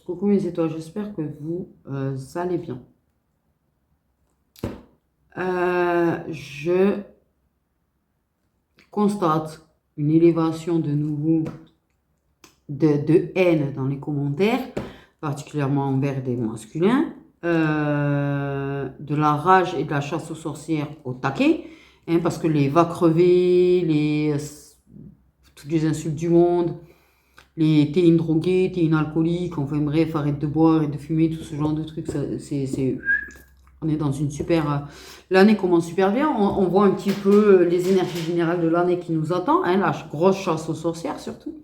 Coucou mes étoiles, j'espère que vous allez bien. Je constate une élévation de nouveau de haine dans les commentaires, particulièrement envers des masculins, de la rage et de la chasse aux sorcières au taquet, hein, parce que les va crever, toutes les insultes du monde, t'es une droguée, t'es une alcoolique, enfin bref, arrête de boire et de fumer, tout ce genre de trucs, on est dans une super... l'année commence super bien, on voit un petit peu les énergies générales de l'année qui nous attend, hein, la grosse chasse aux sorcières surtout.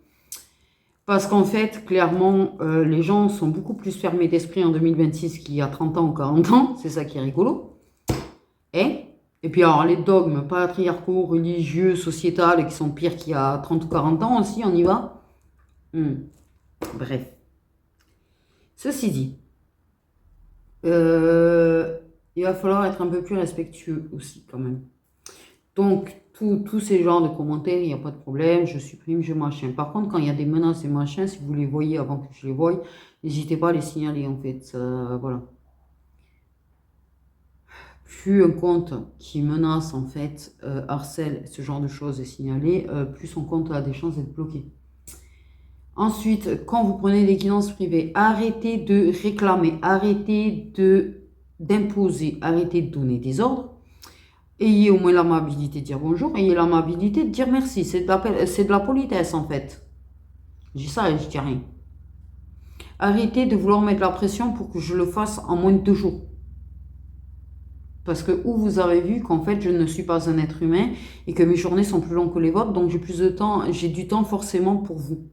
Parce qu'en fait, clairement, les gens sont beaucoup plus fermés d'esprit en 2026 qu'il y a 30 ans ou 40 ans, c'est ça qui est rigolo. Et puis alors les dogmes patriarcaux, religieux, sociétals, qui sont pires qu'il y a 30 ou 40 ans aussi, on y va. Bref. Ceci dit, il va falloir être un peu plus respectueux aussi quand même. Donc, tous ces genres de commentaires, il n'y a pas de problème, je supprime, je machin. Par contre, quand il y a des menaces et machin, si vous les voyez avant que je les voie, n'hésitez pas à les signaler en fait. Voilà. Plus un compte qui menace en fait, harcèle, ce genre de choses est signalé, plus son compte a des chances d'être bloqué. Ensuite, quand vous prenez des guidances privées, arrêtez de réclamer, arrêtez d'imposer, arrêtez de donner des ordres. Ayez au moins l'amabilité de dire bonjour, ayez l'amabilité de dire merci. C'est de la politesse en fait. Je dis ça et je dis rien. Arrêtez de vouloir mettre la pression pour que je le fasse en moins de 2 jours. Parce que où vous avez vu qu'en fait je ne suis pas un être humain et que mes journées sont plus longues que les vôtres, donc j'ai plus de temps, j'ai du temps forcément pour vous,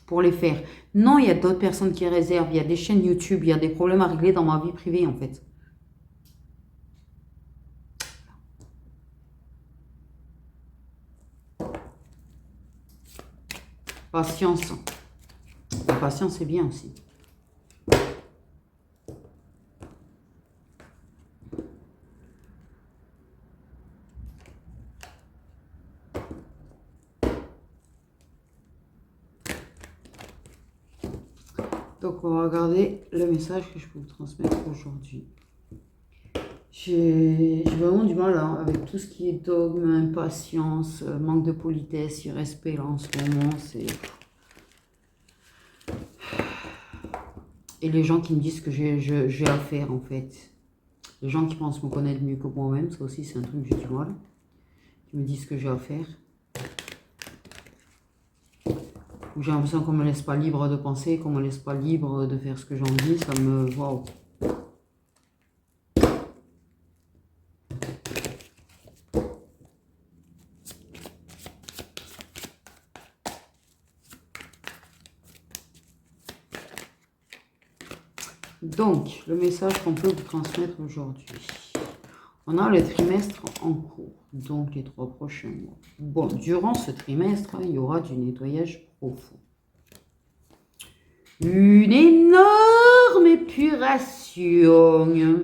pour les faire. Non, il y a d'autres personnes qui réservent, il y a des chaînes YouTube, il y a des problèmes à régler dans ma vie privée en fait. Patience. La patience c'est bien aussi. Donc, on va regarder le message que je peux vous transmettre aujourd'hui. J'ai vraiment du mal hein, avec tout ce qui est dogme, impatience, manque de politesse, irrespect là en ce moment. Et les gens qui me disent que j'ai à faire en fait. Les gens qui pensent me connaître mieux que moi-même, ça aussi c'est un truc que j'ai du mal. Qui me disent que j'ai à faire. J'ai l'impression qu'on me laisse pas libre de penser, qu'on me laisse pas libre de faire ce que j'ai envie, ça me... Waouh. Donc, le message qu'on peut vous transmettre aujourd'hui. On a le trimestre en cours, donc les 3 prochains mois. Bon, durant ce trimestre, il y aura du nettoyage profond. Une énorme épuration.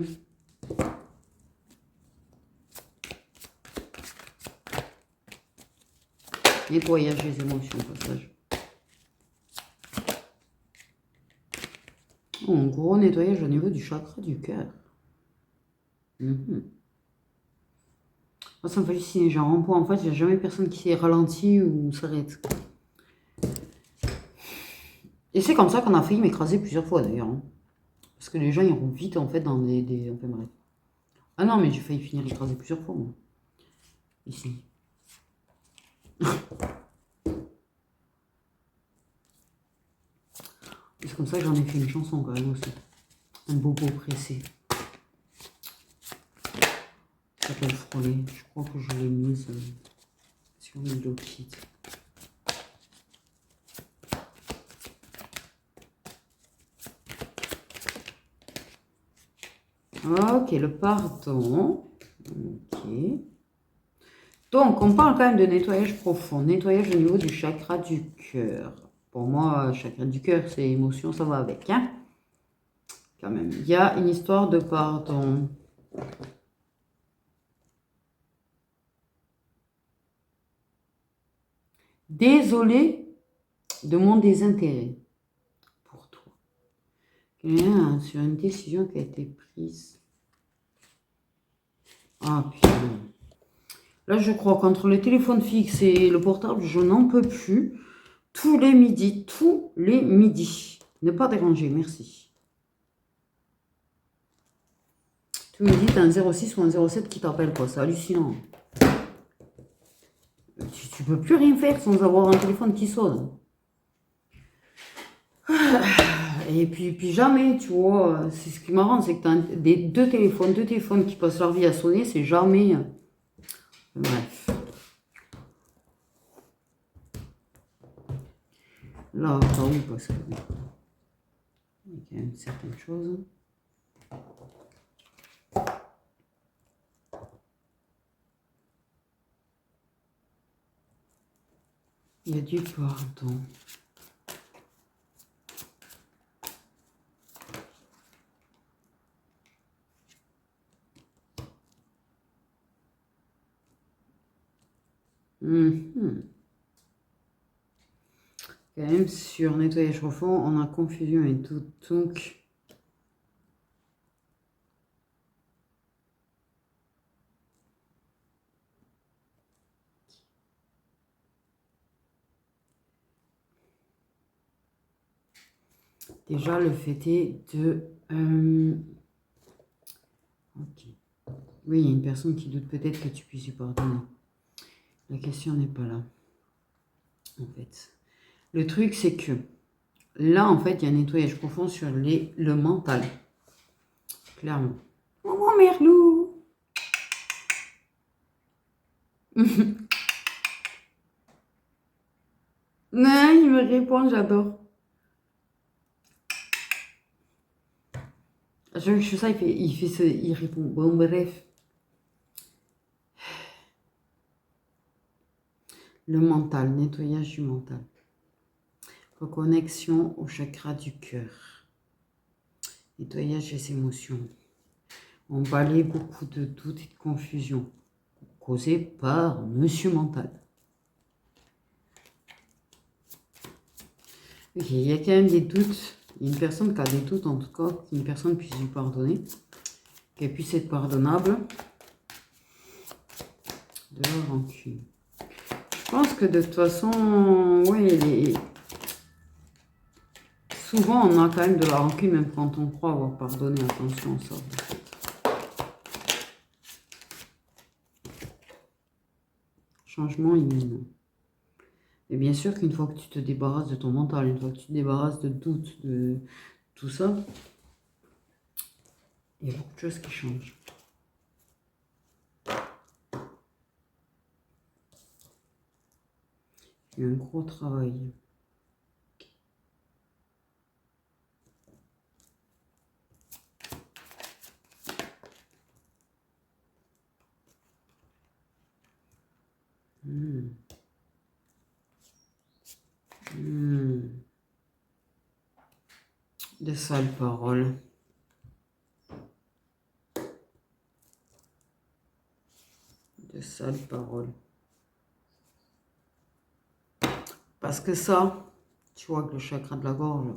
Nettoyage des émotions, au passage. Oh, un gros nettoyage au niveau du chakra du cœur. Ça me fait halluciner, genre en point, en fait, il n'y a jamais personne qui s'est ralenti ou s'arrête. Et c'est comme ça qu'on a failli m'écraser plusieurs fois d'ailleurs. Hein. Parce que les gens ils roulent vite en fait dans des... Enfin bref. Ah non, mais j'ai failli finir écrasé plusieurs fois moi. Ici. C'est comme ça que j'en ai fait une chanson quand même aussi. Un bobo pressé. Ça s'appelle Frôler. Je crois que je l'ai mise sur le kit. Ok, le pardon. Ok. Donc, on parle quand même de nettoyage profond. Nettoyage au niveau du chakra du cœur. Pour moi, chakra du cœur, c'est émotion, ça va avec. Hein, quand même. Il y a une histoire de pardon. Désolé de mon désintérêt pour toi. Sur une décision qui a été prise. Ah putain. Là, je crois qu'entre le téléphone fixe et le portable, je n'en peux plus. Tous les midis, tous les midis. Ne pas déranger, merci. Tous les midis, t'as un 06 ou un 07 qui t'appelle, quoi. C'est hallucinant. Tu peux plus rien faire sans avoir un téléphone qui sonne. Et puis jamais, tu vois. C'est ce qui m'arrange, c'est que t'as deux téléphones qui passent leur vie à sonner, c'est jamais. Bref. Là, pas où, parce que il y a quand même certaines choses. Il y a du pardon. Quand même, sur nettoyage profond, on a confusion et tout. Donc, déjà, le fait est de... Ok. Oui, il y a une personne qui doute peut-être que tu puisses lui pardonner. La question n'est pas là. En fait. Le truc, c'est que là, en fait, il y a un nettoyage profond sur le mental. Clairement. Maman Merlou. Non, il me répond, j'adore. À chaque fois que je fais ça, il répond. Bon, bref. Le mental, nettoyage du mental. Reconnexion au chakra du cœur. Nettoyage des émotions. On balaye beaucoup de doutes et de confusion causés par Monsieur Mental. Ok, il y a quand même des doutes. Il y a une personne qui a des doutes, en tout cas, qu'une personne puisse lui pardonner, qu'elle puisse être pardonnable. De la rancune. Je pense que de toute façon, oui, souvent on a quand même de la rancune, même quand on croit avoir pardonné. Attention à ça. Changement imminent. Et bien sûr qu'une fois que tu te débarrasses de ton mental, une fois que tu te débarrasses de doutes, de tout ça, il y a beaucoup de choses qui changent. Il y a un gros travail. De sales paroles. De sales paroles. Parce que ça, tu vois que le chakra de la gorge,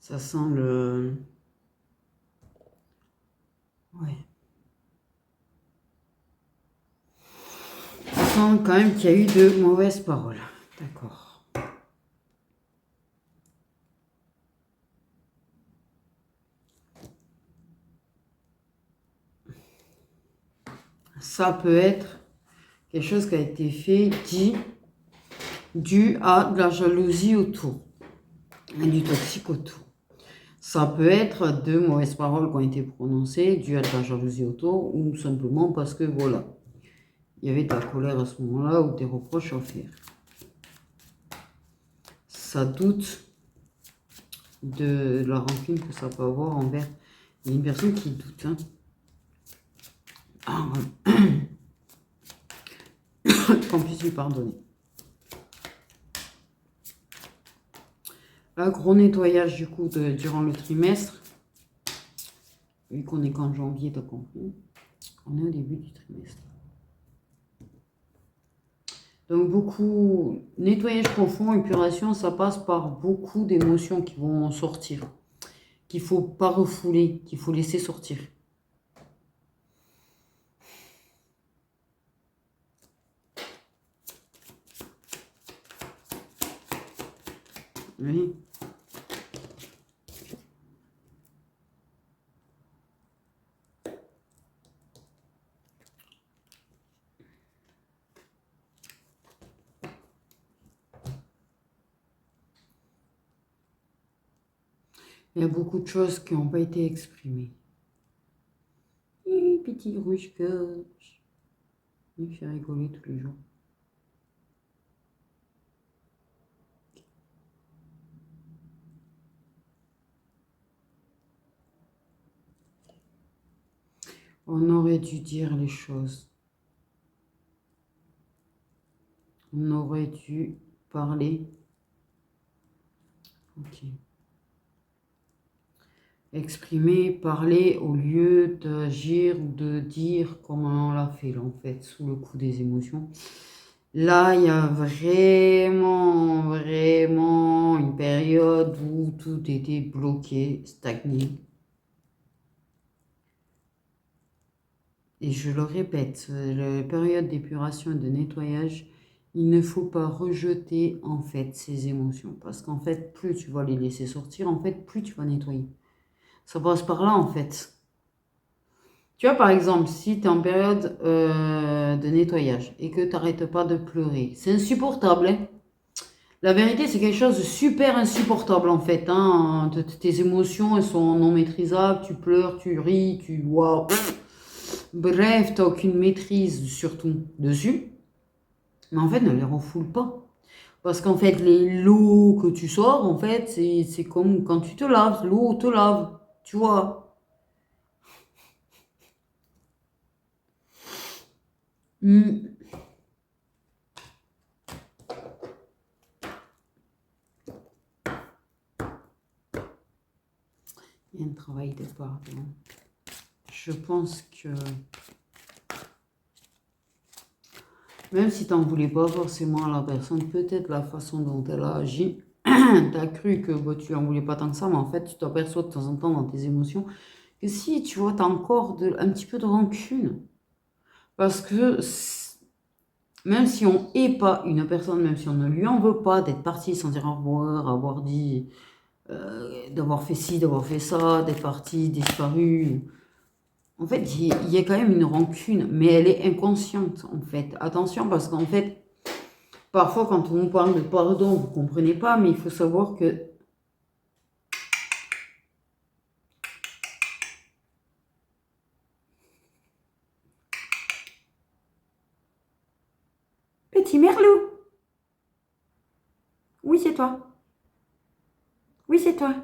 ça sent le... Ouais. Ça sent quand même qu'il y a eu de mauvaises paroles. D'accord. Ça peut être quelque chose qui a été fait, dit, dû à de la jalousie autour, et du toxique autour. Ça peut être de mauvaises paroles qui ont été prononcées, dues à de la jalousie autour, ou simplement parce que, voilà, il y avait de la colère à ce moment-là, ou des reproches à faire. Ça doute de la rancune que ça peut avoir envers... Il y a une personne qui doute, hein. Ah, qu'on puisse lui pardonner. Un gros nettoyage du coup durant le trimestre. Vu qu'on est qu'en janvier, t'as compris. On est au début du trimestre. Donc beaucoup, nettoyage profond, épuration, ça passe par beaucoup d'émotions qui vont sortir, qu'il faut pas refouler, qu'il faut laisser sortir. Oui. Il y a beaucoup de choses qui n'ont pas été exprimées. Petit rouge-gorge. Il me fait rigoler tous les jours. On aurait dû dire les choses. On aurait dû parler. Ok. Exprimer, parler au lieu d'agir ou de dire comme on l'a fait, en fait, sous le coup des émotions. Là, il y a vraiment une période où tout était bloqué, stagné. Et je le répète, la période d'épuration et de nettoyage, il ne faut pas rejeter en fait ces émotions. Parce qu'en fait, plus tu vas les laisser sortir, en fait, plus tu vas nettoyer. Ça passe par là en fait. Tu vois, par exemple, si tu es en période de nettoyage et que tu n'arrêtes pas de pleurer, c'est insupportable, hein. La vérité, c'est quelque chose de super insupportable en fait, hein. Tes émotions, elles sont non maîtrisables, tu pleures, tu ris, tu... Waouh. Bref, tu n'as aucune maîtrise surtout dessus. Mais en fait, ne les refoule pas. Parce qu'en fait, les lots que tu sors, en fait, c'est comme quand tu te laves, l'eau te lave, tu vois. Hmm. Il y a un travail de pardon. Je pense que même si tu n'en voulais pas forcément à la personne, peut-être la façon dont elle a agi, tu as cru que bah, tu n'en voulais pas tant que ça, mais en fait, tu t'aperçois de temps en temps dans tes émotions que si, tu vois, tu as encore un petit peu de rancune. Parce que même si on n'est pas une personne, même si on ne lui en veut pas d'être parti sans dire au revoir, avoir dit, d'avoir fait ci, d'avoir fait ça, d'être parti, disparu. En fait, il y a quand même une rancune, mais elle est inconsciente, en fait. Attention, parce qu'en fait, parfois, quand on parle de pardon, vous ne comprenez pas, mais il faut savoir que... Petit merlot. Oui, c'est toi. Oui, c'est toi.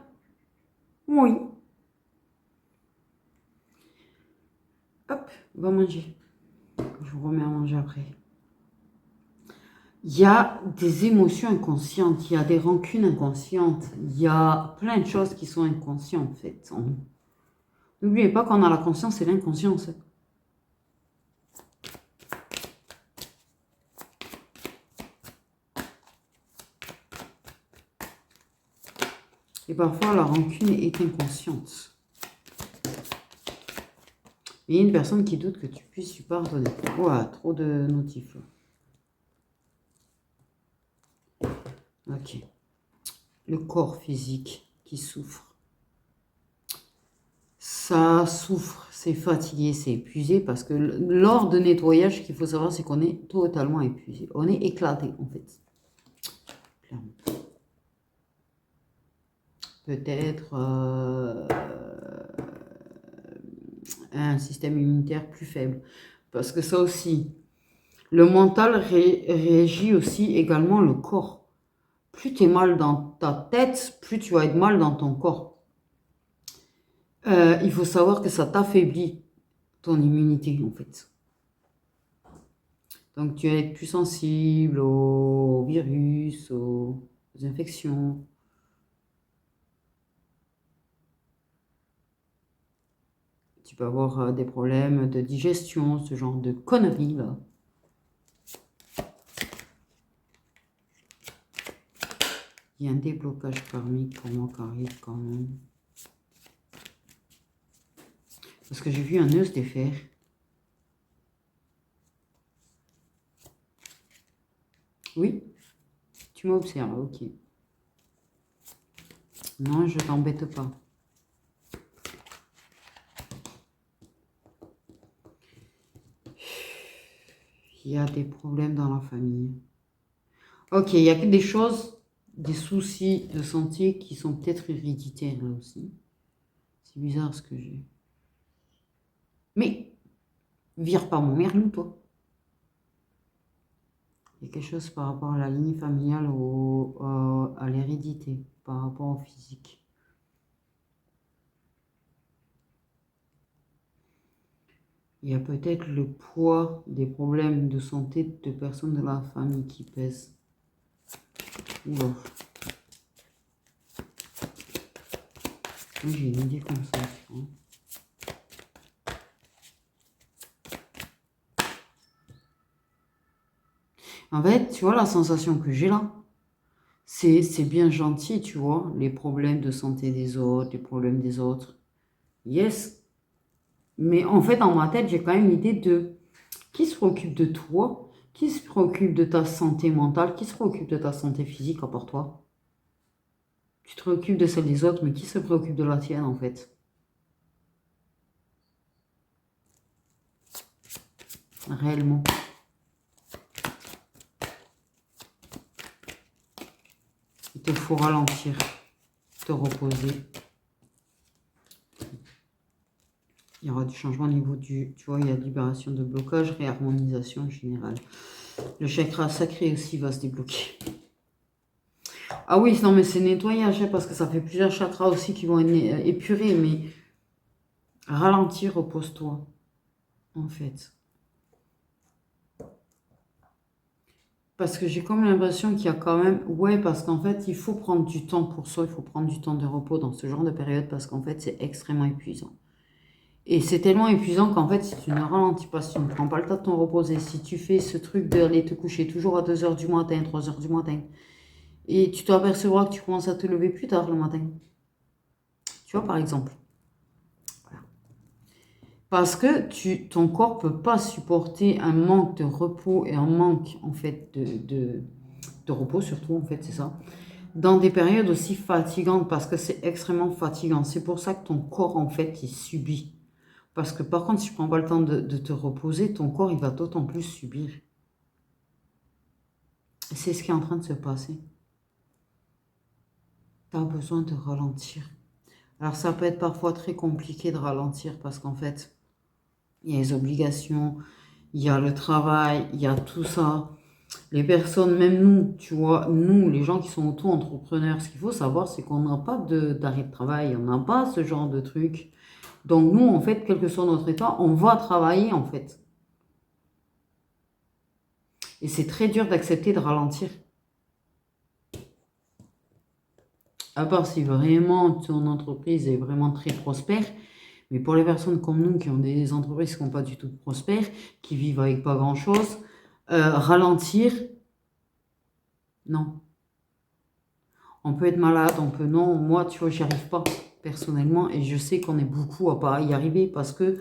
Oui. Hop, va manger. Je vous remets à manger après. Il y a des émotions inconscientes, il y a des rancunes inconscientes, il y a plein de choses qui sont inconscientes, en fait. N'oubliez pas qu'on a la conscience et l'inconscience. Et parfois, la rancune est inconsciente. Il y a une personne qui doute que tu puisses lui pardonner. Ouah, trop de notifs. Ok. Le corps physique qui souffre. Ça souffre, c'est fatigué, c'est épuisé parce que lors de nettoyage, ce qu'il faut savoir, c'est qu'on est totalement épuisé. On est éclaté, en fait. Peut-être un système immunitaire plus faible. Parce que ça aussi, le mental régit aussi également le corps. Plus tu es mal dans ta tête, plus tu vas être mal dans ton corps. Il faut savoir que ça t'affaiblit ton immunité en fait. Donc tu vas être plus sensible aux virus, aux infections. Tu peux avoir des problèmes de digestion, ce genre de conneries là. Il y a un déblocage karmique pour moi qui arrive quand même. Parce que j'ai vu un œuf de fer. Oui, tu m'observes, ok. Non, je t'embête pas. Il y a des problèmes dans la famille. Ok, il y a que des choses, des soucis de santé qui sont peut-être héréditaires là aussi. C'est bizarre ce que j'ai. Mais, vire pas mon merlou, toi. Il y a quelque chose par rapport à la ligne familiale, à l'hérédité, par rapport au physique. Il y a peut-être le poids des problèmes de santé de personnes de la famille qui pèsent. Oula. J'ai une idée comme ça. Hein. En fait, tu vois la sensation que j'ai là, c'est bien gentil, tu vois, les problèmes de santé des autres, les problèmes des autres. Yes. Mais en fait, dans ma tête, j'ai quand même l'idée de qui se préoccupe de toi, qui se préoccupe de ta santé mentale, qui se préoccupe de ta santé physique à part toi. Tu te préoccupes de celle des autres, mais qui se préoccupe de la tienne en fait? Réellement. Il te faut ralentir, te reposer. Il y aura du changement au niveau du... Tu vois, il y a libération de blocage, réharmonisation générale. Le chakra sacré aussi va se débloquer. Ah oui, non mais c'est nettoyage, hein, parce que ça fait plusieurs chakras aussi qui vont être épurés, mais ralentir, repose-toi, en fait. Parce que j'ai comme l'impression qu'il y a quand même... Ouais, parce qu'en fait, il faut prendre du temps pour soi, il faut prendre du temps de repos dans ce genre de période, parce qu'en fait, c'est extrêmement épuisant. Et c'est tellement épuisant qu'en fait, si tu ne ralentis pas, si tu ne prends pas le temps de te reposer, si tu fais ce truc d'aller te coucher toujours à 2 h du matin, 3 h du matin, et tu t'apercevras que tu commences à te lever plus tard le matin. Tu vois, par exemple. Voilà. Parce que ton corps ne peut pas supporter un manque de repos et un manque, en fait, de repos, surtout, en fait, c'est ça. Dans des périodes aussi fatigantes, parce que c'est extrêmement fatigant. C'est pour ça que ton corps, en fait, il subit. Parce que par contre, si tu ne prends pas le temps de te reposer, ton corps, il va d'autant plus subir. C'est ce qui est en train de se passer. Tu as besoin de ralentir. Alors, ça peut être parfois très compliqué de ralentir parce qu'en fait, il y a les obligations, il y a le travail, il y a tout ça. Les personnes, même nous, tu vois, nous, les gens qui sont auto-entrepreneurs, ce qu'il faut savoir, c'est qu'on n'a pas d'arrêt de travail, on n'a pas ce genre de truc. Donc, nous, en fait, quel que soit notre état, on va travailler, en fait. Et c'est très dur d'accepter de ralentir. À part si vraiment ton entreprise est vraiment très prospère. Mais pour les personnes comme nous qui ont des entreprises qui ne sont pas du tout prospères, qui vivent avec pas grand-chose, ralentir, non. On peut être malade, on peut non. Moi, tu vois, j'y arrive pas personnellement et je sais qu'on est beaucoup à pas y arriver parce que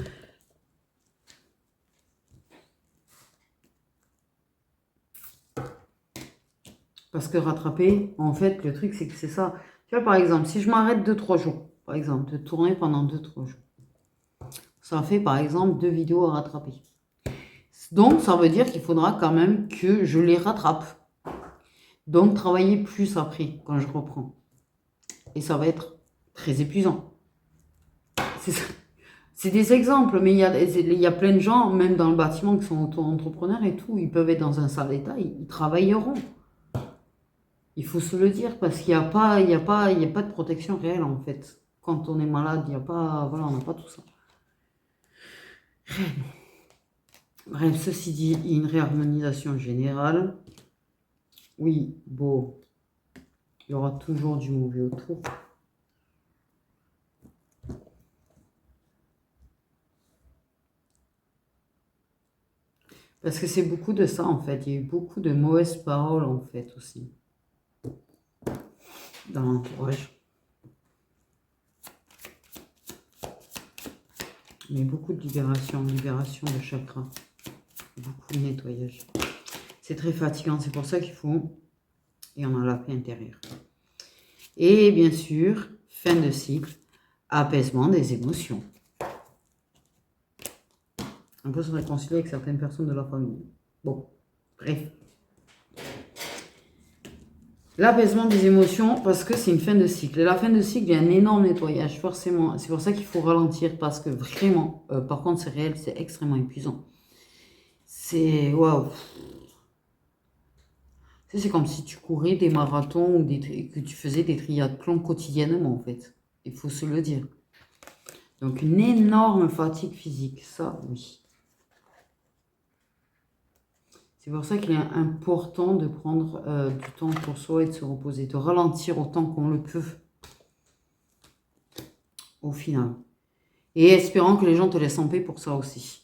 rattraper, en fait, le truc c'est que c'est ça. Tu vois, par exemple, si je m'arrête 2-3 jours, par exemple, de tourner pendant 2-3 jours, ça fait par exemple 2 vidéos à rattraper. Donc, ça veut dire qu'il faudra quand même que je les rattrape. Donc, travailler plus après, quand je reprends. Et ça va être très épuisant. C'est des exemples, mais il y a plein de gens, même dans le bâtiment, qui sont auto-entrepreneurs et tout, ils peuvent être dans un sale état, ils travailleront. Il faut se le dire, parce qu'il n'y a pas, il y a pas, il y a pas de protection réelle, en fait. Quand on est malade, il n'y a pas, voilà, on n'a pas tout ça. Bref, ceci dit, il y a une réharmonisation générale. Oui, bon, il y aura toujours du mauvais autour. Parce que c'est beaucoup de ça, en fait. Il y a eu beaucoup de mauvaises paroles, en fait, aussi. Dans l'entourage. Mais beaucoup de libération de chakra. Beaucoup de nettoyage. C'est très fatigant, c'est pour ça qu'il faut... Et on a la paix intérieure. Et bien sûr, fin de cycle, apaisement des émotions. On peut se réconcilier avec certaines personnes de la famille. Bon, bref. L'apaisement des émotions, parce que c'est une fin de cycle. Et la fin de cycle, il y a un énorme nettoyage, forcément. C'est pour ça qu'il faut ralentir, parce que vraiment, par contre, c'est réel, c'est extrêmement épuisant. C'est... Waouh. C'est comme si tu courais des marathons ou que tu faisais des triathlons quotidiennement, en fait. Il faut se le dire. Donc, une énorme fatigue physique, ça, oui. C'est pour ça qu'il est important de prendre du temps pour soi et de se reposer, de ralentir autant qu'on le peut, au final. Et espérant que les gens te laissent en paix pour ça aussi.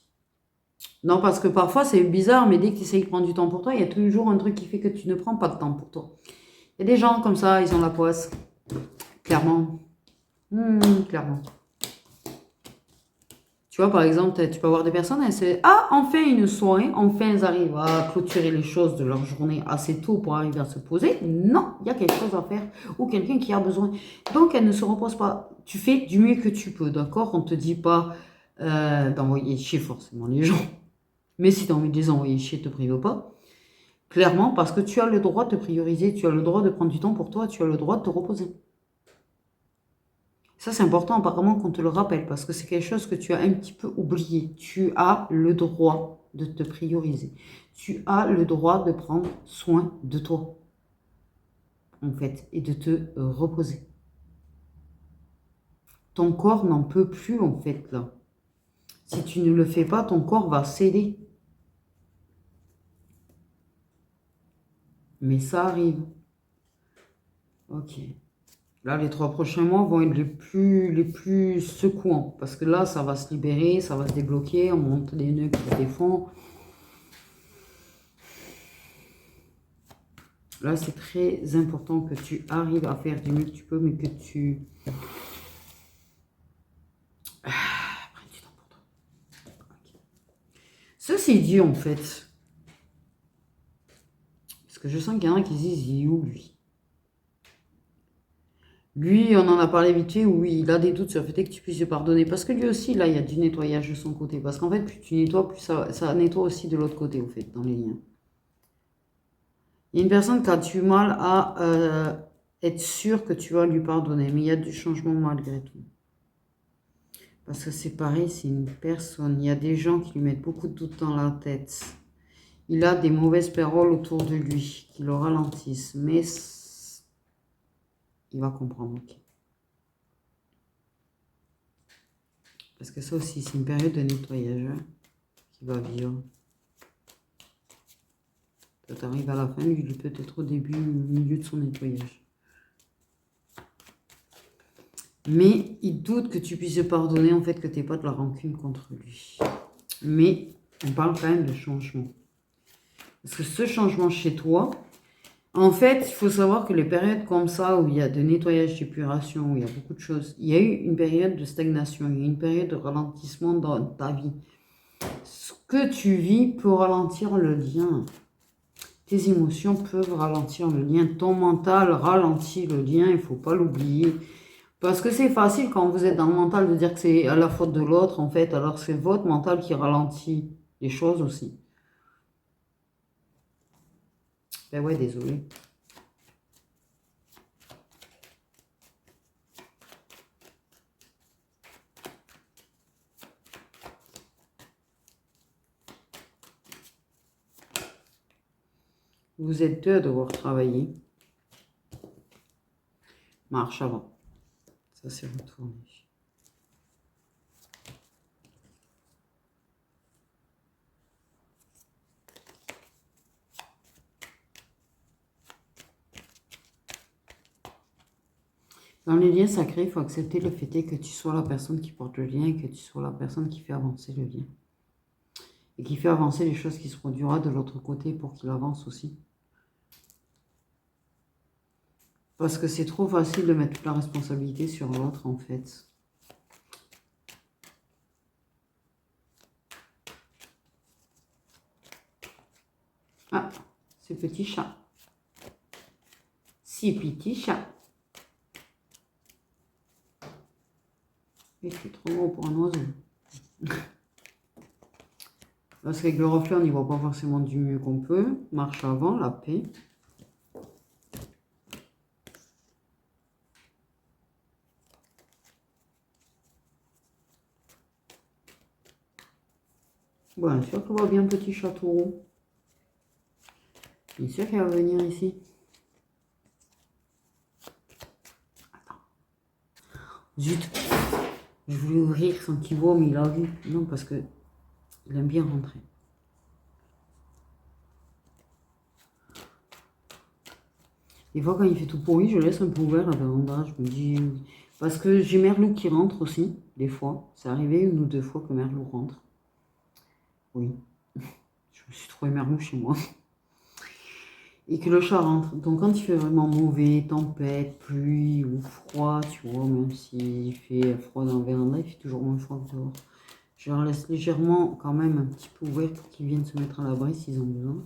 Non, parce que parfois, c'est bizarre, mais dès que tu essayes de prendre du temps pour toi, il y a toujours un truc qui fait que tu ne prends pas de temps pour toi. Il y a des gens comme ça, ils ont la poisse. Clairement. Clairement. Tu vois, par exemple, tu peux avoir des personnes, elles se ah, enfin une soirée, enfin elles arrivent à clôturer les choses de leur journée assez tôt pour arriver à se poser. Non, il y a quelque chose à faire ou quelqu'un qui a besoin. Donc, elles ne se reposent pas. Tu fais du mieux que tu peux, d'accord? On ne te dit pas d'envoyer chier forcément les gens. Mais si tu as envie de les envoyer chier, ne te prive pas. Clairement, parce que tu as le droit de te prioriser, tu as le droit de prendre du temps pour toi, tu as le droit de te reposer. Ça, c'est important apparemment qu'on te le rappelle parce que c'est quelque chose que tu as un petit peu oublié. Tu as le droit de te prioriser. Tu as le droit de prendre soin de toi, en fait, et de te reposer. Ton corps n'en peut plus, en fait, là. Si tu ne le fais pas, ton corps va céder. Mais ça arrive. Ok. Là, les 3 prochains mois vont être les plus secouants. Parce que là, ça va se libérer, ça va se débloquer, on monte des nœuds qui se défont. Là, c'est très important que tu arrives à faire du mieux que tu peux, mais que tu... Prends du temps pour toi. Okay. Ceci dit, en fait, parce que je sens qu'il y en a qui disent, il est où, lui? Lui, on en a parlé vite fait, oui, il a des doutes sur le fait que tu puisses lui pardonner. Parce que lui aussi, là, il y a du nettoyage de son côté. Parce qu'en fait, plus tu nettoies, plus ça nettoie aussi de l'autre côté, au fait, dans les liens. Il y a une personne qui a du mal à être sûre que tu vas lui pardonner, mais il y a du changement malgré tout. Parce que c'est pareil, c'est une personne. Il y a des gens qui lui mettent beaucoup de doutes dans la tête. Il a des mauvaises paroles autour de lui qui le ralentissent, mais il va comprendre. Okay. Parce que ça aussi, c'est une période de nettoyage qu'il va vivre. Tu arrives à la fin, lui, peut-être au début, au milieu de son nettoyage. Mais il doute que tu puisses pardonner, en fait, que tu n'aies pas de la rancune contre lui. Mais on parle quand même de changement. Parce que ce changement chez toi, en fait, il faut savoir que les périodes comme ça, où il y a de nettoyage, d'épuration, où il y a beaucoup de choses, il y a eu une période de stagnation, il y a eu une période de ralentissement dans ta vie. Ce que tu vis peut ralentir le lien. Tes émotions peuvent ralentir le lien. Ton mental ralentit le lien, il ne faut pas l'oublier. Parce que c'est facile quand vous êtes dans le mental de dire que c'est à la faute de l'autre, en fait, alors c'est votre mental qui ralentit les choses aussi. Ben ouais, désolé. Vous êtes deux à devoir travailler. Marche avant. Ça s'est retourné. Dans les liens sacrés, il faut accepter le fait que tu sois la personne qui porte le lien et que tu sois la personne qui fait avancer le lien. et qui fait avancer les choses qui se produira de l'autre côté pour qu'il avance aussi. Parce que c'est trop facile de mettre toute la responsabilité sur l'autre en fait. Ah, ce petit chat. Si petit chat. Il fait trop gros pour un oiseau. Parce qu'avec le reflet, on n'y voit pas forcément du mieux qu'on peut. Marche avant, la paix. Bien sûr qu'on voit bien petit chat taureau. Bien sûr qu'elle va venir ici. Attends. Zut. Je voulais ouvrir sans qu'il voit, mais il a vu. Non, parce que il aime bien rentrer. Des fois, quand il fait tout pourri, je laisse un peu ouvert la véranda. Je me dis... Parce que j'ai Merlou qui rentre aussi, des fois. C'est arrivé 1 ou 2 fois que Merlou rentre. Oui. Je me suis trouvé Merlou chez moi. Et que le chat rentre. Donc quand il fait vraiment mauvais, tempête, pluie ou froid, tu vois, même s'il fait froid dans la véranda, il fait toujours moins froid que dehors. Je leur laisse légèrement quand même un petit peu ouvert pour qu'ils viennent se mettre à l'abri s'ils ont besoin.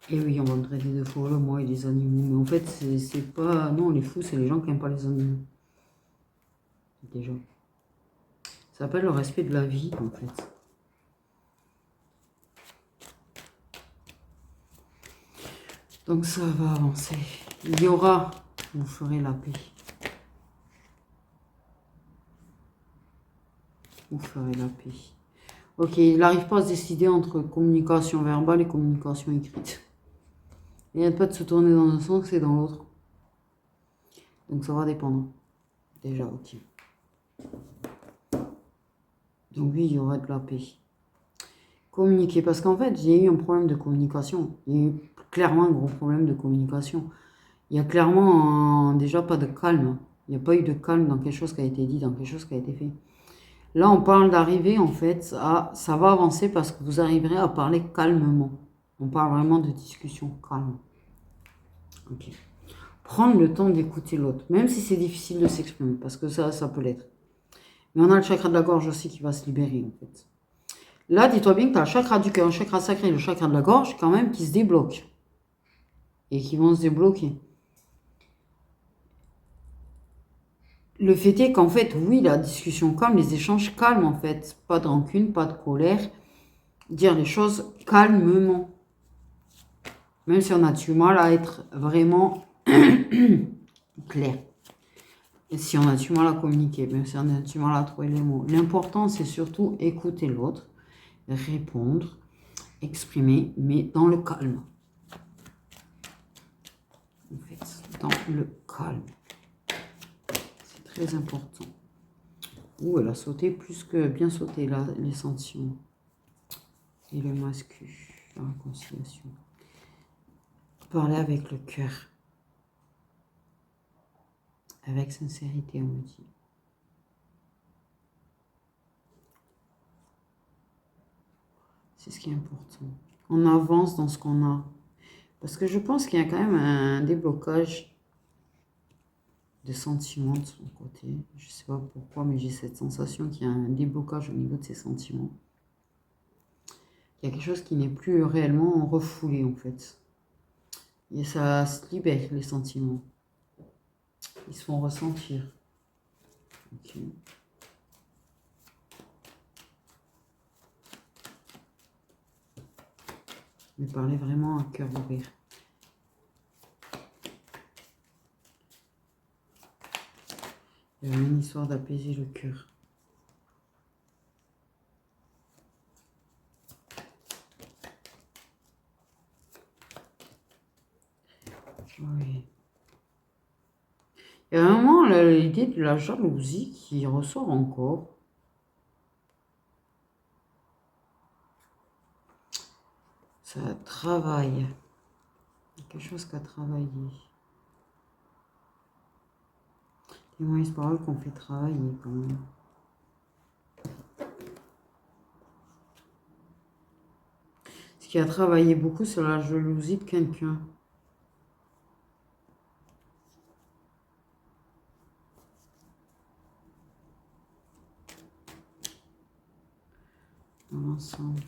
Et oui, on va me traiter de fou, moi et les animaux. Mais en fait, c'est pas... Non, les fous, c'est les gens qui n'aiment pas les animaux. Déjà. Ça s'appelle le respect de la vie, en fait. Donc ça va avancer. Il y aura, vous ferez la paix. Vous ferez la paix. Ok, il n'arrive pas à se décider entre communication verbale et communication écrite. Il n'arrête pas de se tourner dans un sens et dans l'autre. Donc ça va dépendre. Déjà, ok. Donc oui, il y aura de la paix. Communiquer, parce qu'en fait, j'ai eu un problème de communication. Il y a eu clairement un gros problème de communication. Il y a clairement déjà pas de calme. Il n'y a pas eu de calme dans quelque chose qui a été dit, dans quelque chose qui a été fait. Là, on parle d'arriver, en fait, à... Ça va avancer parce que vous arriverez à parler calmement. On parle vraiment de discussion calme. Ok. Prendre le temps d'écouter l'autre, même si c'est difficile de s'exprimer, parce que ça peut l'être. Mais on a le chakra de la gorge aussi qui va se libérer, en fait. Là, dis-toi bien que tu as le chakra du cœur, le chakra sacré, le chakra de la gorge, quand même, qui se débloquent. Et qui vont se débloquer. Le fait est qu'en fait, oui, la discussion calme, les échanges calmes, en fait. Pas de rancune, pas de colère. Dire les choses calmement. Même si on a du mal à être vraiment clair. Et si on a du mal à communiquer, même si on a du mal à trouver les mots. L'important, c'est surtout écouter l'autre, répondre, exprimer, mais dans le calme. En fait, dans le calme. C'est très important. Ouh, elle a sauté plus que bien sauté, là, les sentiments. Et le mascu, la réconciliation. Parler avec le cœur. Avec sincérité, on me dit. C'est ce qui est important. On avance dans ce qu'on a. Parce que je pense qu'il y a quand même un déblocage de sentiments de son côté. Je ne sais pas pourquoi, mais j'ai cette sensation qu'il y a un déblocage au niveau de ses sentiments. Il y a quelque chose qui n'est plus réellement refoulé, en fait. Et ça se libère, les sentiments. Ils se font ressentir. Ok. Mais parler vraiment à cœur ouvert. Il y a une histoire d'apaiser le cœur. Oui. Il y a vraiment l'idée de la jalousie qui ressort encore. Ça travaille. Il y a quelque chose qu'à travailler. Les moyens paroles qu'on fait travailler quand même. qui a travaillé beaucoup sur la jalousie de quelqu'un. Dans l'ensemble.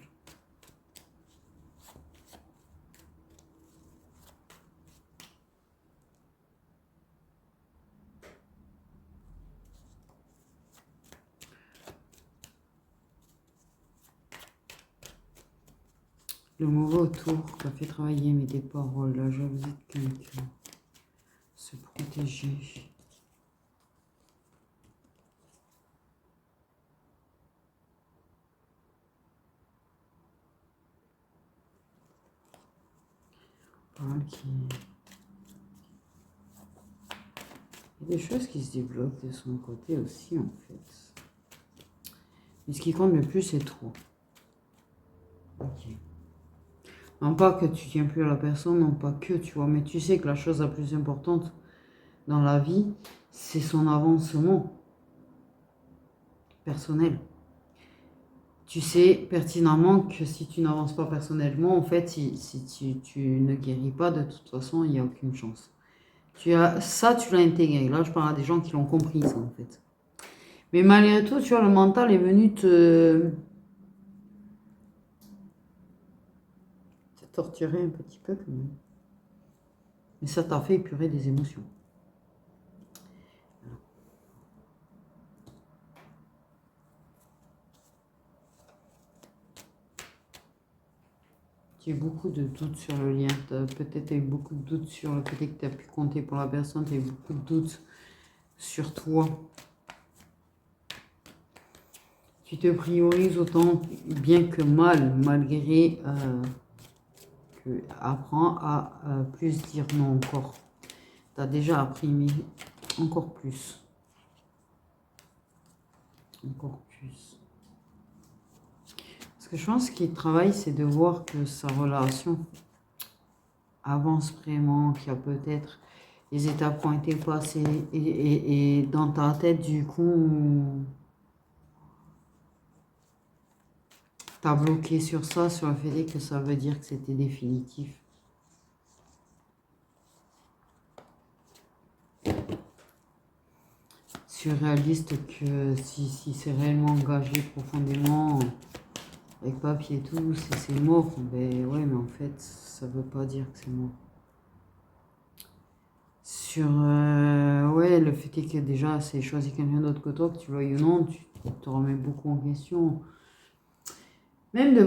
Le mauvais autour qui a fait travailler mes des paroles, la jalousie de quelqu'un. Se protéger. Voilà qui... Il y a des choses qui se débloquent de son côté aussi, en fait. Mais ce qui compte le plus, c'est toi. Ok. Non pas que tu tiens plus à la personne, non pas que, tu vois, mais tu sais que la chose la plus importante dans la vie, c'est son avancement personnel. Tu sais pertinemment que si tu n'avances pas personnellement, en fait, si tu ne guéris pas, de toute façon, il n'y a aucune chance. Tu l'as intégré. Là, je parle à des gens qui l'ont compris, ça, en fait. Mais malgré tout, tu vois, le mental est venu te torturer un petit peu quand même. Mais ça t'a fait épurer des émotions. Tu as eu beaucoup de doutes sur le lien. Peut-être eu beaucoup de doutes sur le fait que tu as pu compter pour la personne. Tu as eu beaucoup de doutes sur toi. Tu te priorises autant bien que mal, malgré que apprends à plus dire non encore. Tu as déjà appris, mais encore plus. Encore plus. Parce que je pense qu'il travaille, c'est de voir que sa relation avance vraiment, qu'il y a peut-être les étapes qui ont été passées et dans ta tête, du coup, tu as bloqué sur ça, sur le fait que ça veut dire que c'était définitif. Surréaliste que si c'est réellement engagé profondément avec papier et tout, c'est mort. Ben ouais, mais en fait, ça veut pas dire que c'est mort. Sur ouais, le fait est que déjà, c'est choisi quelqu'un d'autre que toi, que tu le veuilles ou non, tu te remets beaucoup en question.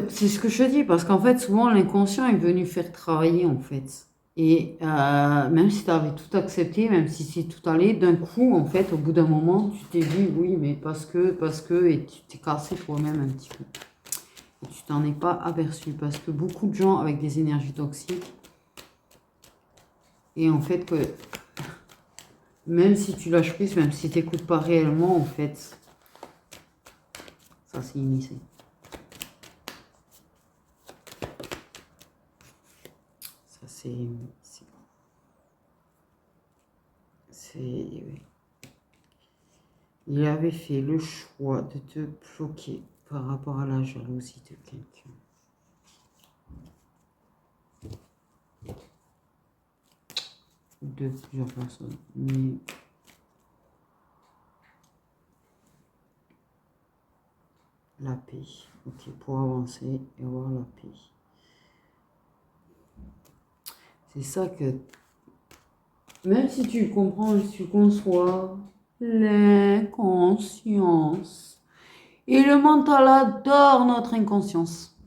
C'est ce que je te dis, parce qu'en fait, souvent, l'inconscient est venu faire travailler, en fait. Et même si tu avais tout accepté, même si c'est tout allé, d'un coup, en fait, au bout d'un moment, tu t'es dit, oui, mais parce que, et tu t'es cassé toi-même un petit peu. Et tu t'en es pas aperçu, parce que beaucoup de gens avec des énergies toxiques, et en fait, que même si tu lâches prise, même si tu n'écoutes pas réellement, en fait, ça c'est initié. Ça c'est... Oui. Il avait fait le choix de te bloquer par rapport à la jalousie de quelqu'un. De plusieurs personnes. Mais la paix. Ok, pour avancer et avoir la paix. C'est ça que... Même si tu comprends, si tu conçois l'inconscience. Et le mental adore notre inconscience.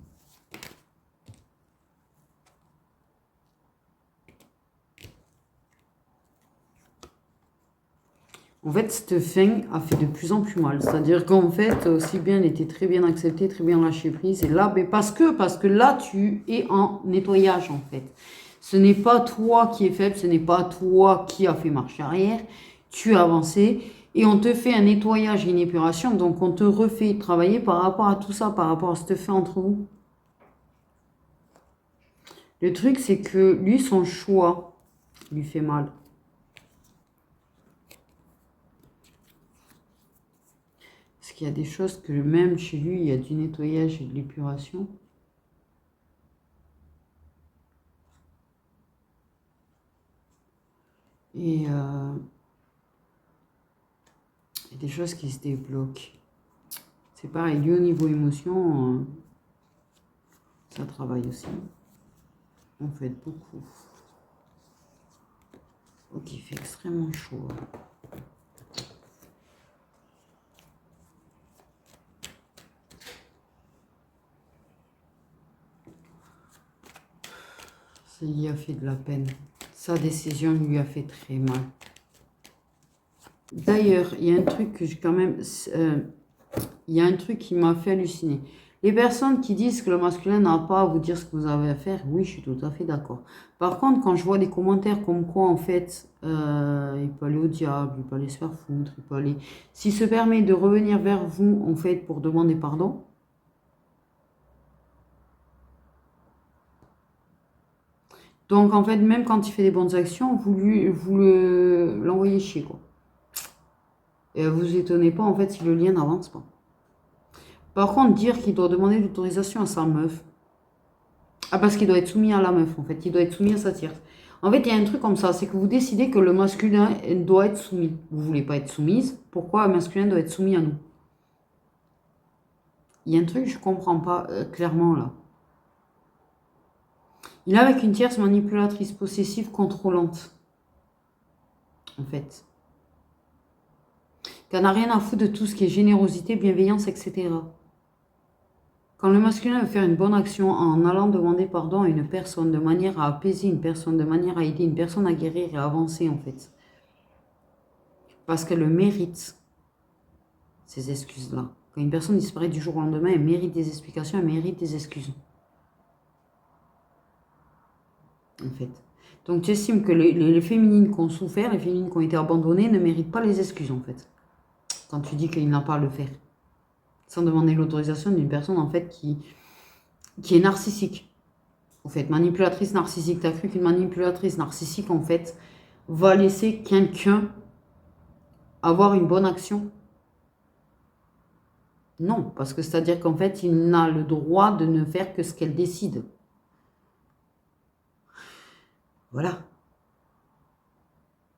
En fait, cette fin a fait de plus en plus mal. C'est-à-dire qu'en fait, aussi bien elle était très bien acceptée, très bien lâchée prise. Et là, mais parce que là, tu es en nettoyage, en fait. Ce n'est pas toi qui es faible, ce n'est pas toi qui as fait marche arrière. Tu as avancé et on te fait un nettoyage et une épuration. Donc, on te refait travailler par rapport à tout ça, par rapport à cette fin entre vous. Le truc, c'est que lui, son choix lui fait mal. Parce qu'il y a des choses que même chez lui, il y a du nettoyage et de l'épuration. Et il y a des choses qui se débloquent. C'est pareil, lui au niveau émotion, ça travaille aussi. En fait, beaucoup. Ok, il fait extrêmement chaud. Ça lui a fait de la peine. Sa décision lui a fait très mal. D'ailleurs, il y a un truc que j'ai quand même... il y a un truc qui m'a fait halluciner. Les personnes qui disent que le masculin n'a pas à vous dire ce que vous avez à faire, oui, je suis tout à fait d'accord. Par contre, quand je vois des commentaires comme quoi, en fait, il peut aller au diable, il peut aller se faire foutre, il peut aller... S'il se permet de revenir vers vous, en fait, pour demander pardon, donc, en fait, même quand il fait des bonnes actions, l'envoyez chier, quoi. Et vous étonnez pas, en fait, si le lien n'avance pas. Par contre, dire qu'il doit demander l'autorisation à sa meuf. Ah, parce qu'il doit être soumis à la meuf, en fait. Il doit être soumis à sa tierce. En fait, il y a un truc comme ça, c'est que vous décidez que le masculin doit être soumis. Vous voulez pas être soumise. Pourquoi le masculin doit être soumis à nous? Il y a un truc que je comprends pas clairement là. Il est avec une tierce manipulatrice, possessive, contrôlante. En fait. Qui n'a rien à foutre de tout ce qui est générosité, bienveillance, etc. Quand le masculin veut faire une bonne action en allant demander pardon à une personne de manière à apaiser une personne, de manière à aider une personne à guérir et à avancer en fait. Parce qu'elle le mérite, ces excuses-là. Quand une personne disparaît du jour au lendemain, elle mérite des explications, elle mérite des excuses. En fait. Donc tu estimes que les féminines qui ont souffert, les féminines qui ont été abandonnées ne méritent pas les excuses en fait. Quand tu dis qu'il n'a pas à le faire. Sans demander l'autorisation d'une personne en fait qui est narcissique. En fait, manipulatrice narcissique. Tu as cru qu'une manipulatrice narcissique en fait va laisser quelqu'un avoir une bonne action? Non, parce que c'est-à-dire qu'en fait, il n'a le droit de ne faire que ce qu'elle décide. Voilà.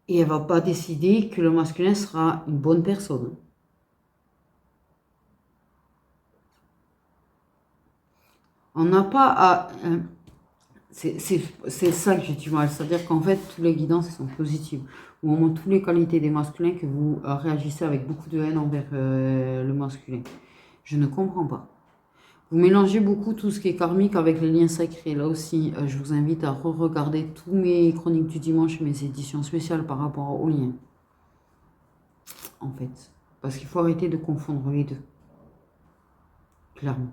Et elle ne va pas décider que le masculin sera une bonne personne. On n'a pas à... C'est ça que j'ai du mal. C'est-à-dire qu'en fait, toutes les guidances sont positives. Ou au moins toutes les qualités des masculins que vous réagissez avec beaucoup de haine envers le masculin. Je ne comprends pas. Vous mélangez beaucoup tout ce qui est karmique avec les liens sacrés. Là aussi, je vous invite à re-regarder tous mes chroniques du dimanche et mes éditions spéciales par rapport aux liens. En fait. Parce qu'il faut arrêter de confondre les deux. Clairement.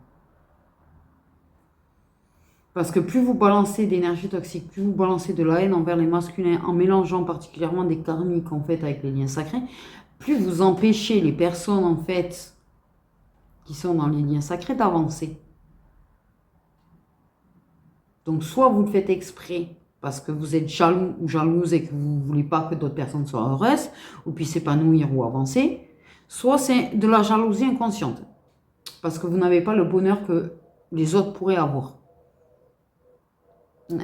Parce que plus vous balancez d'énergie toxique, plus vous balancez de la haine envers les masculins, en mélangeant particulièrement des karmiques en fait avec les liens sacrés, plus vous empêchez les personnes en fait qui sont dans les liens sacrés d'avancer. Donc soit vous le faites exprès parce que vous êtes jaloux ou jalouse et que vous ne voulez pas que d'autres personnes soient heureuses ou puissent s'épanouir ou avancer, soit c'est de la jalousie inconsciente parce que vous n'avez pas le bonheur que les autres pourraient avoir.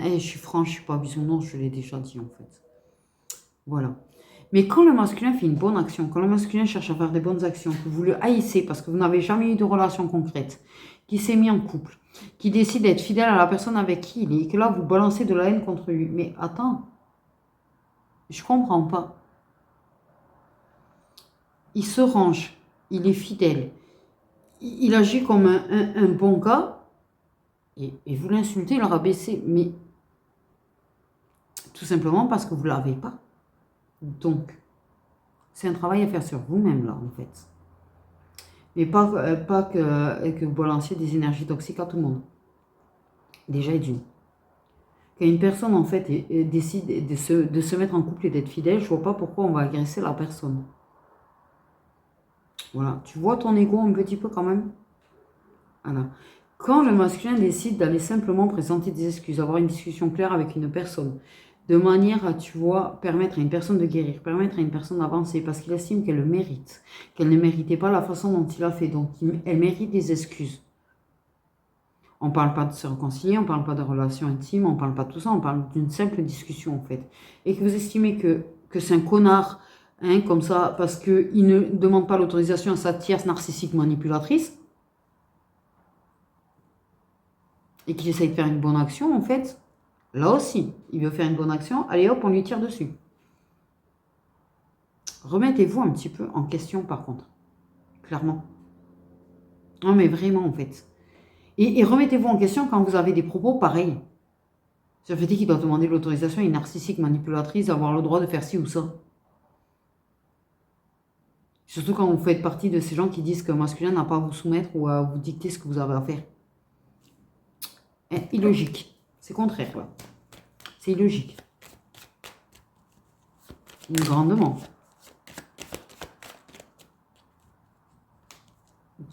Et je suis franche, je suis pas bisounours, je l'ai déjà dit en fait. Voilà. Mais quand le masculin fait une bonne action, quand le masculin cherche à faire des bonnes actions, que vous le haïssez parce que vous n'avez jamais eu de relation concrète, qui s'est mis en couple, qui décide d'être fidèle à la personne avec qui il est, et que là vous balancez de la haine contre lui. Mais attends, je comprends pas. Il se range, il est fidèle, il agit comme un bon gars, et vous l'insultez, le rabaissez, mais tout simplement parce que vous ne l'avez pas. Donc, c'est un travail à faire sur vous-même, là, en fait. Mais pas que vous balanciez des énergies toxiques à tout le monde. Déjà et d'une. Quand une personne, en fait, décide de se mettre en couple et d'être fidèle, je vois pas pourquoi on va agresser la personne. Voilà. Tu vois ton ego un petit peu quand même? Voilà. Quand le masculin décide d'aller simplement présenter des excuses, avoir une discussion claire avec une personne, de manière à, tu vois, permettre à une personne de guérir, permettre à une personne d'avancer, parce qu'il estime qu'elle le mérite, qu'elle ne méritait pas la façon dont il a fait, donc elle mérite des excuses. On ne parle pas de se réconcilier, on ne parle pas de relations intimes, on ne parle pas de tout ça, on parle d'une simple discussion en fait. Et que vous estimez que que c'est un connard, hein, comme ça, parce qu'il ne demande pas l'autorisation à sa tierce narcissique manipulatrice, et qu'il essaye de faire une bonne action, en fait, là aussi, il veut faire une bonne action, allez hop, on lui tire dessus. Remettez-vous un petit peu en question, par contre, clairement. Non, mais vraiment, en fait. Et remettez-vous en question quand vous avez des propos pareils. Ça fait qu'il doit demander l'autorisation à une narcissique manipulatrice d'avoir le droit de faire ci ou ça. Surtout quand vous faites partie de ces gens qui disent que masculin n'a pas à vous soumettre ou à vous dicter ce que vous avez à faire. Illogique. C'est contraire, là. C'est illogique. Grandement.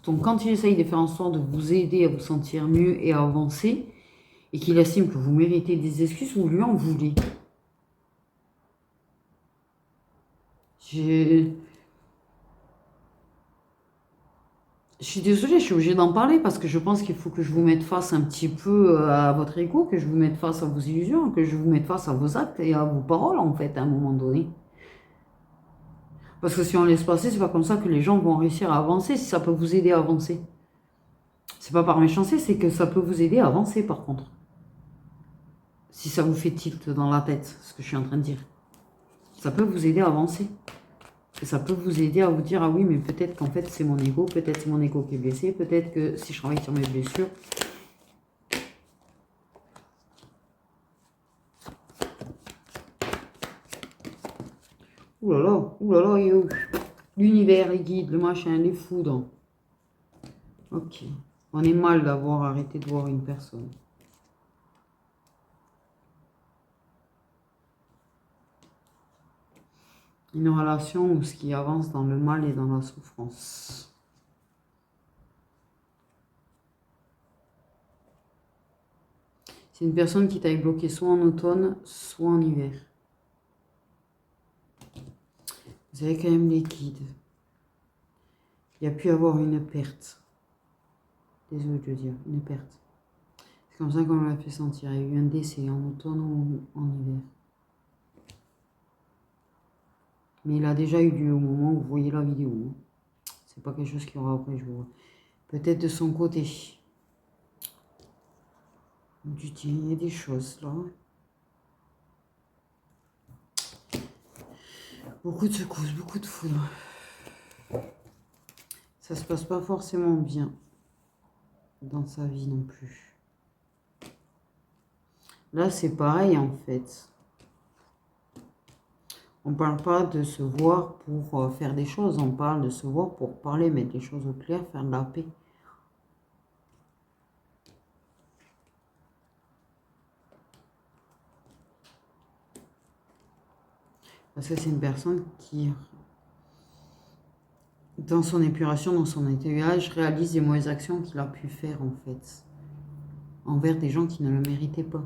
Donc quand il essaye de faire en sorte de vous aider à vous sentir mieux et à avancer, et qu'il estime que vous méritez des excuses, vous lui en voulez. Je suis désolée, je suis obligée d'en parler parce que je pense qu'il faut que je vous mette face un petit peu à votre ego, que je vous mette face à vos illusions, que je vous mette face à vos actes et à vos paroles, en fait, à un moment donné. Parce que si on laisse passer, c'est pas comme ça que les gens vont réussir à avancer, si ça peut vous aider à avancer. C'est pas par méchanceté, c'est que ça peut vous aider à avancer, par contre. Si ça vous fait tilt dans la tête, ce que je suis en train de dire. Ça peut vous aider à avancer. Et ça peut vous aider à vous dire, ah oui, mais peut-être qu'en fait, c'est mon ego, peut-être c'est mon ego qui est blessé, peut-être que si je travaille sur mes blessures... Ouh là là, yo. L'univers, les guides, le machin, les foudres. Ok. On est mal d'avoir arrêté de voir une personne. Une relation où ce qui avance dans le mal et dans la souffrance. C'est une personne qui t'avait bloqué soit en automne, soit en hiver. Vous avez quand même les guides. Il y a pu avoir une perte. Désolé de le dire, une perte. C'est comme ça qu'on l'a fait sentir. Il y a eu un décès en automne ou en hiver. Mais il a déjà eu lieu au moment où vous voyez la vidéo. C'est pas quelque chose qui aura après jour. Peut-être de son côté. Il y a des choses là. Beaucoup de secousses, beaucoup de foudre. Ça se passe pas forcément bien dans sa vie non plus. Là, c'est pareil en fait. On ne parle pas de se voir pour faire des choses, on parle de se voir pour parler, mettre les choses au clair, faire de la paix. Parce que c'est une personne qui, dans son épuration, dans son nettoyage, réalise des mauvaises actions qu'il a pu faire en fait, envers des gens qui ne le méritaient pas.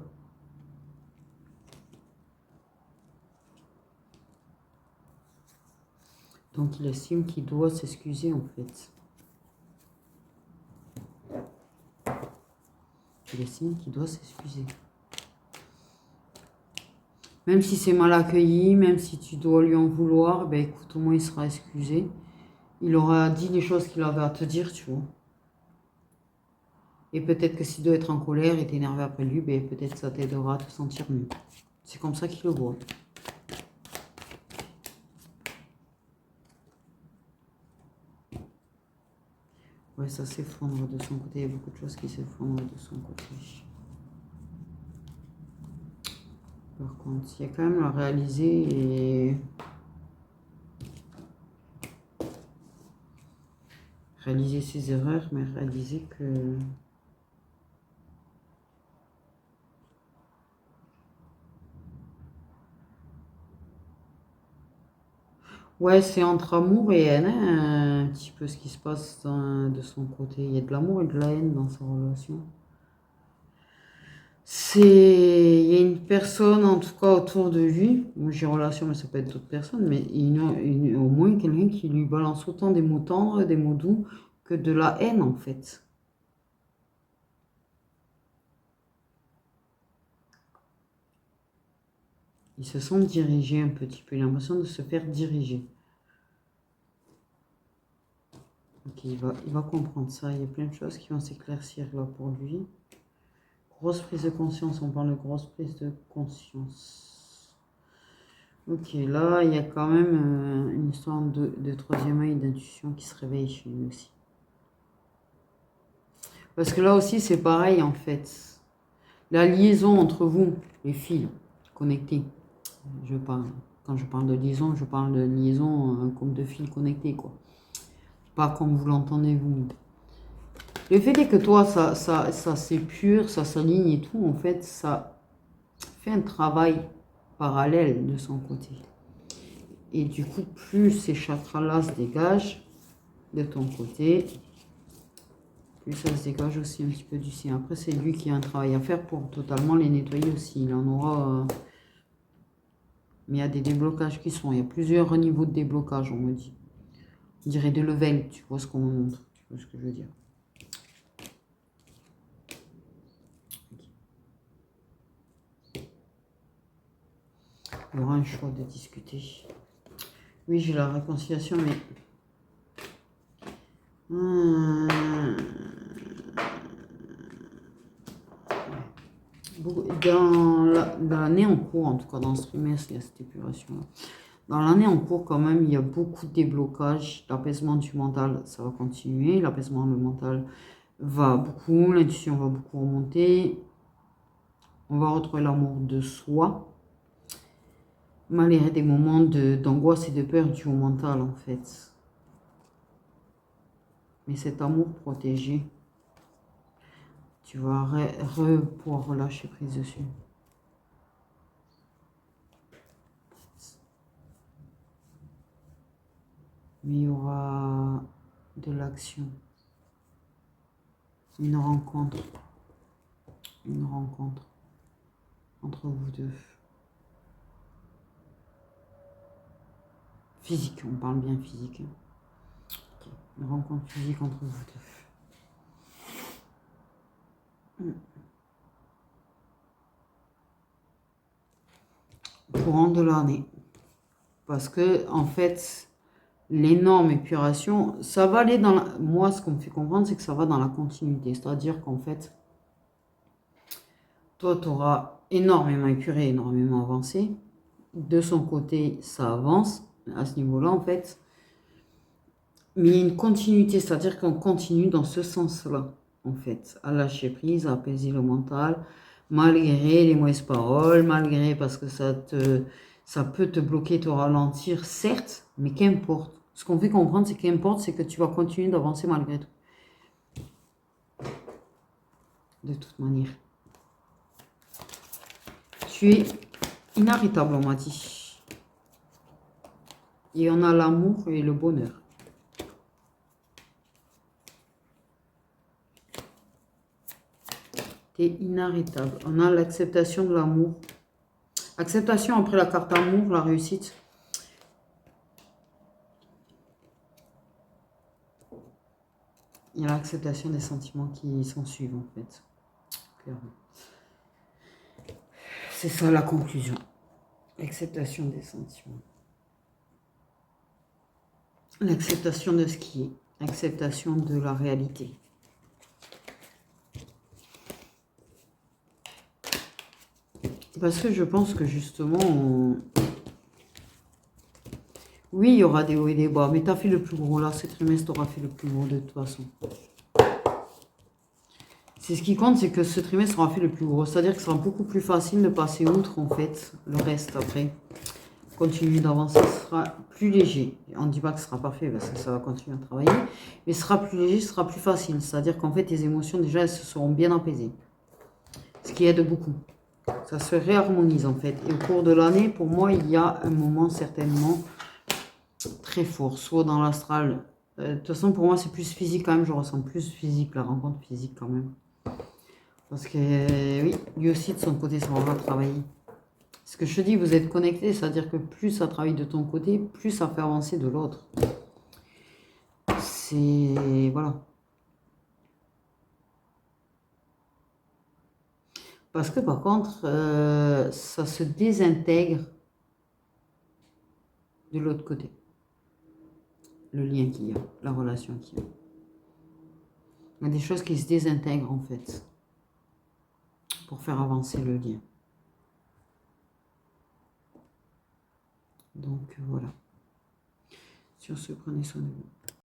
Donc il estime qu'il doit s'excuser en fait. Il estime qu'il doit s'excuser. Même si c'est mal accueilli, même si tu dois lui en vouloir, ben écoute, au moins il sera excusé. Il aura dit les choses qu'il avait à te dire, tu vois. Et peut-être que s'il doit être en colère et t'énerver après lui, ben peut-être ça t'aidera à te sentir mieux. C'est comme ça qu'il le voit. Ouais, ça s'effondre de son côté. Il y a beaucoup de choses qui s'effondrent de son côté. Par contre, il y a quand même à réaliser et... réaliser ses erreurs, mais réaliser que... Ouais, c'est entre amour et haine, hein, un petit peu ce qui se passe de son côté. Il y a de l'amour et de la haine dans sa relation. Il y a une personne, en tout cas, autour de lui. Moi, j'ai relation, mais ça peut être d'autres personnes. Mais il y a au moins quelqu'un qui lui balance autant des mots tendres, des mots doux, que de la haine, en fait. Ils se sont dirigés un petit peu. Il a l'impression de se faire diriger. Ok, il va comprendre ça. Il y a plein de choses qui vont s'éclaircir là pour lui. Grosse prise de conscience. On parle de grosse prise de conscience. Ok, là, il y a quand même une histoire de troisième œil, d'intuition qui se réveille chez lui aussi. Parce que là aussi, c'est pareil, en fait. La liaison entre vous, les fils connectés. Quand je parle de liaison, je parle de liaison comme de fils connectés, quoi. Pas comme vous l'entendez, vous. Le fait est que toi, ça c'est pur, ça s'aligne et tout, en fait, ça fait un travail parallèle de son côté. Et du coup, plus ces chakras-là se dégagent de ton côté, plus ça se dégage aussi un petit peu du sien. Après, c'est lui qui a un travail à faire pour totalement les nettoyer aussi. Il en aura... mais il y a des déblocages qui sont... Il y a plusieurs niveaux de déblocage, on me dit. On dirait de level, tu vois ce qu'on me montre. Tu vois ce que je veux dire. Il y aura un choix de discuter. Oui, j'ai la réconciliation, mais... Dans l'année en cours, en tout cas dans ce trimestre, il y a cette épuration-là. Dans l'année en cours, quand même, il y a beaucoup de déblocages. L'apaisement du mental, ça va continuer. L'apaisement mental va beaucoup. L'intuition va beaucoup remonter. On va retrouver l'amour de soi. Malgré des moments d'angoisse et de peur dus au mental, en fait. Mais cet amour protégé, tu vas pouvoir relâcher prise dessus. Mais il y aura de l'action. Une rencontre entre vous deux. Physique, on parle bien physique. Okay. Une rencontre physique entre vous deux. Courant de l'année. Parce que, en fait, l'énorme épuration, ça va aller dans la... Moi, ce qu'on me fait comprendre, c'est que ça va dans la continuité. C'est-à-dire qu'en fait, toi, tu auras énormément épuré, énormément avancé. De son côté, ça avance à ce niveau-là, en fait. Mais il y a une continuité, c'est-à-dire qu'on continue dans ce sens-là, en fait, à lâcher prise, à apaiser le mental, malgré les mauvaises paroles, malgré parce que ça peut te bloquer, te ralentir, certes, mais qu'importe. Ce qu'on fait comprendre, c'est qu'importe, c'est que tu vas continuer d'avancer malgré tout. De toute manière. Tu es inarrêtable, on m'a dit. Et on a l'amour et le bonheur. Tu es inarrêtable. On a l'acceptation de l'amour. Acceptation après la carte amour, la réussite. Il y a l'acceptation des sentiments qui s'en suivent, en fait. Clairement. C'est ça la conclusion. L'acceptation des sentiments. L'acceptation de ce qui est. L'acceptation de la réalité. Parce que je pense que justement, oui, il y aura des hauts et des bas, mais tu as fait le plus gros là, ce trimestre, tu auras fait le plus gros de toute façon. C'est ce qui compte, c'est que ce trimestre aura fait le plus gros. C'est-à-dire que ce sera beaucoup plus facile de passer outre, en fait, le reste après. Continuer d'avancer, ce sera plus léger. On ne dit pas que ce sera parfait, parce que ça va continuer à travailler. Mais ce sera plus léger, ce sera plus facile. C'est-à-dire qu'en fait, tes émotions, déjà, elles se seront bien apaisées. Ce qui aide beaucoup. Ça se réharmonise, en fait. Et au cours de l'année, pour moi, il y a un moment, certainement, très fort. Soit dans l'astral. De toute façon, pour moi, c'est plus physique quand même. Je ressens plus physique, la rencontre physique quand même. Parce que, oui, lui aussi, de son côté, ça va travailler. Ce que je te dis, vous êtes connectés, c'est-à-dire que plus ça travaille de ton côté, plus ça fait avancer de l'autre. C'est... Voilà. Parce que par contre, ça se désintègre de l'autre côté. Le lien qu'il y a, la relation qu'il y a. Il y a des choses qui se désintègrent en fait pour faire avancer le lien. Donc voilà. Sur ce, prenez soin de vous.